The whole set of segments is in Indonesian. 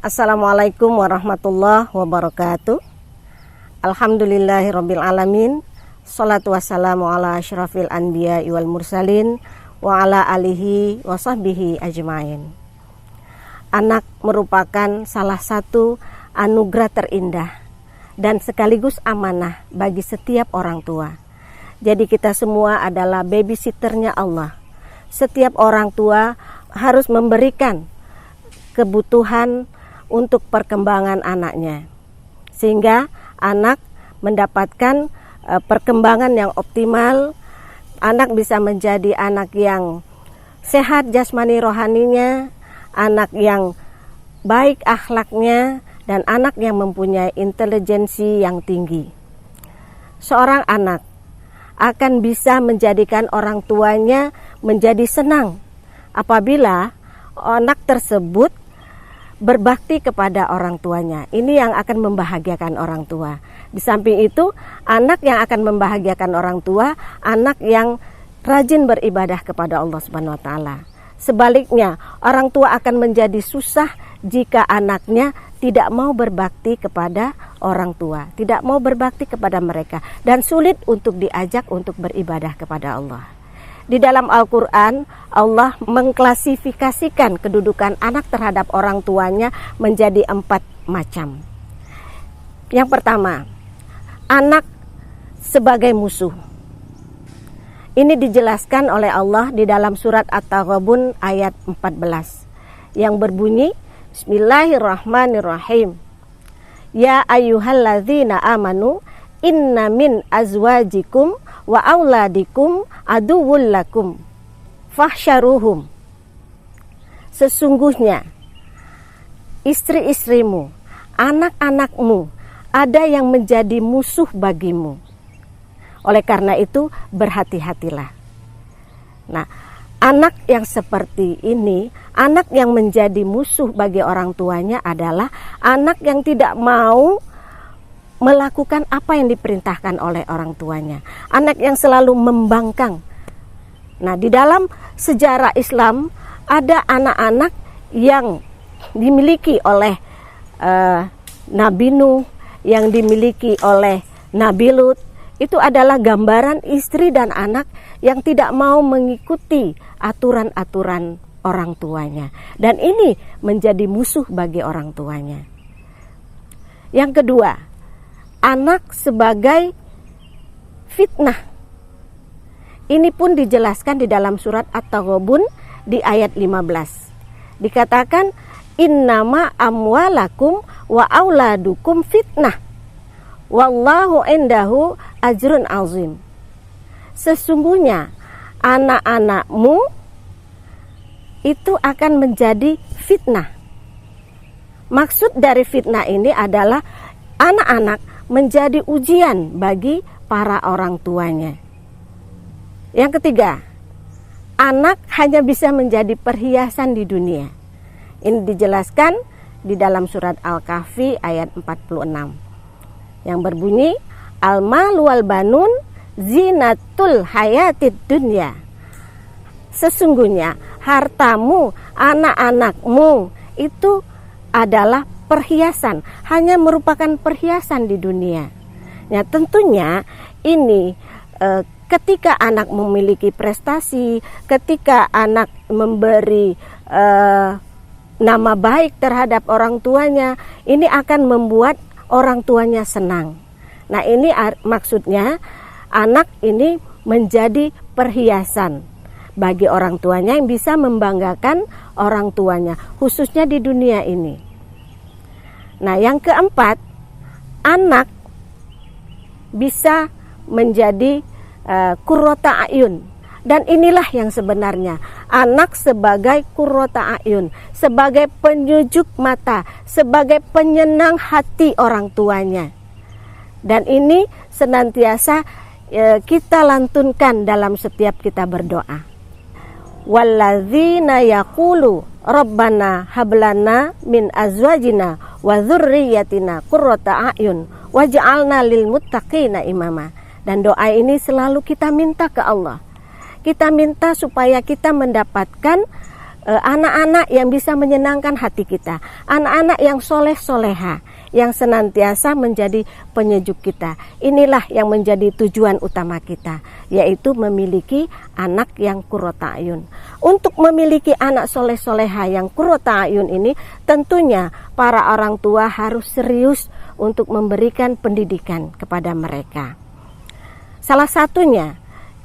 Assalamualaikum warahmatullahi wabarakatuh. Alhamdulillahirabbil alamin. Shalatu wassalamu ala asyrafil anbiya wal mursalin wa ala alihi wa sahbihi ajmain. Anak merupakan salah satu anugerah terindah dan sekaligus amanah bagi setiap orang tua. Jadi kita semua adalah babysitternya Allah. Setiap orang tua harus memberikan kebutuhan untuk perkembangan anaknya, sehingga anak mendapatkan perkembangan yang optimal. Anak bisa menjadi anak yang sehat jasmani rohaninya, anak yang baik akhlaknya, dan anak yang mempunyai intelijensi yang tinggi. Seorang anak akan bisa menjadikan orang tuanya menjadi senang apabila anak tersebut berbakti kepada orang tuanya. Ini yang akan membahagiakan orang tua. Di samping itu, anak yang akan membahagiakan orang tua, anak yang rajin beribadah kepada Allah Subhanahu wa taala. Sebaliknya, orang tua akan menjadi susah jika anaknya tidak mau berbakti kepada orang tua, tidak mau berbakti kepada mereka, dan sulit untuk diajak untuk beribadah kepada Allah. Di dalam Al-Quran, Allah mengklasifikasikan kedudukan anak terhadap orang tuanya menjadi 4 macam. Yang pertama, anak sebagai musuh. Ini dijelaskan oleh Allah di dalam surat At-Taghabun ayat 14 yang berbunyi, Bismillahirrahmanirrahim. Ya ayyuhalladzina amanu inna min azwajikum wa auladikum aduwwul lakum fahsyaruhum. Sesungguhnya istri-istrimu, anak-anakmu ada yang menjadi musuh bagimu. Oleh karena itu berhati-hatilah. Nah, anak yang seperti ini, anak yang menjadi musuh bagi orang tuanya adalah anak yang tidak mau melakukan apa yang diperintahkan oleh orang tuanya. Anak yang selalu membangkang. Nah, di dalam sejarah Islam ada anak-anak yang dimiliki oleh Nabi Nuh, yang dimiliki oleh Nabi Lut. Itu adalah gambaran istri dan anak yang tidak mau mengikuti aturan-aturan orang tuanya. Dan ini menjadi musuh bagi orang tuanya. Yang kedua, anak sebagai fitnah. Ini pun dijelaskan di dalam surat At-Taghabun di ayat 15. Dikatakan, innama amwalakum wa auladukum fitnah. Wallahu indahu ajrun azim. Sesungguhnya anak-anakmu itu akan menjadi fitnah. Maksud dari fitnah ini adalah anak-anak menjadi ujian bagi para orang tuanya. Yang ketiga, anak hanya bisa menjadi perhiasan di dunia. Ini dijelaskan di dalam surat Al-Kahfi ayat 46 yang berbunyi, al-malu wal banun zinatul hayatid dunya. Sesungguhnya hartamu, anak-anakmu itu adalah perhiasan, hanya merupakan perhiasan di dunia. Ya, tentunya ini ketika anak memiliki prestasi, ketika anak memberi nama baik terhadap orang tuanya, ini akan membuat orang tuanya senang. Nah, ini maksudnya anak ini menjadi perhiasan bagi orang tuanya yang bisa membanggakan orang tuanya, khususnya di dunia ini. Nah, yang keempat, anak bisa menjadi qurrata ayun. Dan inilah yang sebenarnya, anak sebagai qurrata ayun, sebagai penyejuk mata, sebagai penyenang hati orang tuanya. Dan ini senantiasa kita lantunkan dalam setiap kita berdoa. Walladzina yaqulu Rabbana hablana min azwajina wa dzurriyyatina qurrata a'yun waj'alna lil muttaqina imama. Dan doa ini selalu kita minta ke Allah. Kita minta supaya kita mendapatkan anak-anak yang bisa menyenangkan hati kita, anak-anak yang soleh-soleha, yang senantiasa menjadi penyejuk kita. Inilah yang menjadi tujuan utama kita, yaitu memiliki anak yang qurrata a'yun. Untuk memiliki anak soleh-soleha yang qurrata a'yun ini, tentunya para orang tua harus serius untuk memberikan pendidikan kepada mereka. Salah satunya,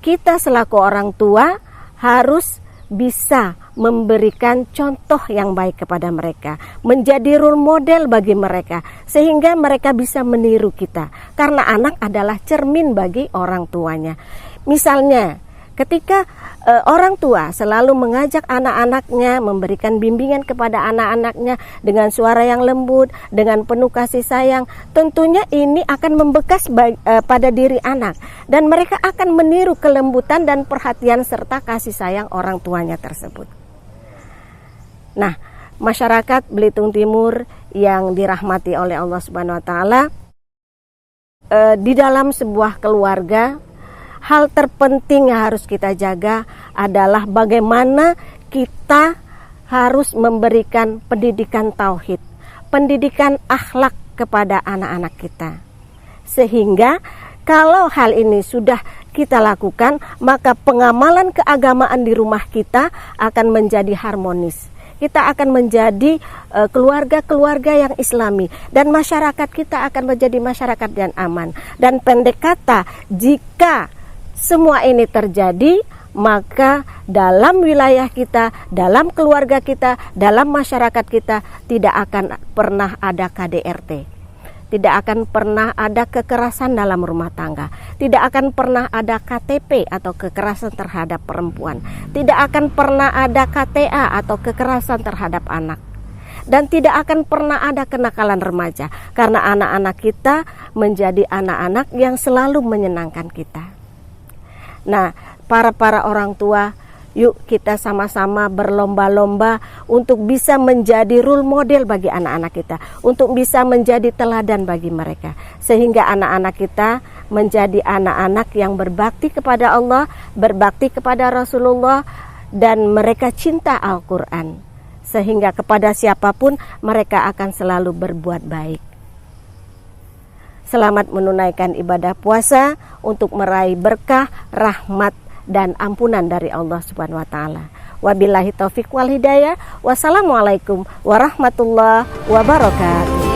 kita selaku orang tua harus bisa memberikan contoh yang baik kepada mereka, menjadi role model bagi mereka, sehingga mereka bisa meniru kita, karena anak adalah cermin bagi orang tuanya. Misalnya, ketika orang tua selalu mengajak anak-anaknya, memberikan bimbingan kepada anak-anaknya dengan suara yang lembut, dengan penuh kasih sayang, tentunya ini akan membekas pada diri anak, dan mereka akan meniru kelembutan dan perhatian serta kasih sayang orang tuanya tersebut. Nah, masyarakat Belitung Timur yang dirahmati oleh Allah Subhanahu wa taala, di dalam sebuah keluarga, hal terpenting yang harus kita jaga adalah bagaimana kita harus memberikan pendidikan tauhid, pendidikan akhlak kepada anak-anak kita. Sehingga kalau hal ini sudah kita lakukan, maka pengamalan keagamaan di rumah kita akan menjadi harmonis. Kita akan menjadi keluarga-keluarga yang islami, dan masyarakat kita akan menjadi masyarakat yang aman. Dan pendek kata, jika semua ini terjadi, maka dalam wilayah kita, dalam keluarga kita, dalam masyarakat kita tidak akan pernah ada KDRT. Tidak akan pernah ada kekerasan dalam rumah tangga. Tidak akan pernah ada KTP atau kekerasan terhadap perempuan. Tidak akan pernah ada KTA atau kekerasan terhadap anak. Dan tidak akan pernah ada kenakalan remaja, karena anak-anak kita menjadi anak-anak yang selalu menyenangkan kita. Nah, para orang tua, yuk kita sama-sama berlomba-lomba untuk bisa menjadi role model bagi anak-anak kita, untuk bisa menjadi teladan bagi mereka, sehingga anak-anak kita menjadi anak-anak yang berbakti kepada Allah, berbakti kepada Rasulullah, dan mereka cinta Al-Quran, sehingga kepada siapapun mereka akan selalu berbuat baik. Selamat menunaikan ibadah puasa untuk meraih berkah, rahmat, dan ampunan dari Allah Subhanahu wa taala. Wabillahi taufik wal hidayah. Wassalamualaikum warahmatullahi wabarakatuh.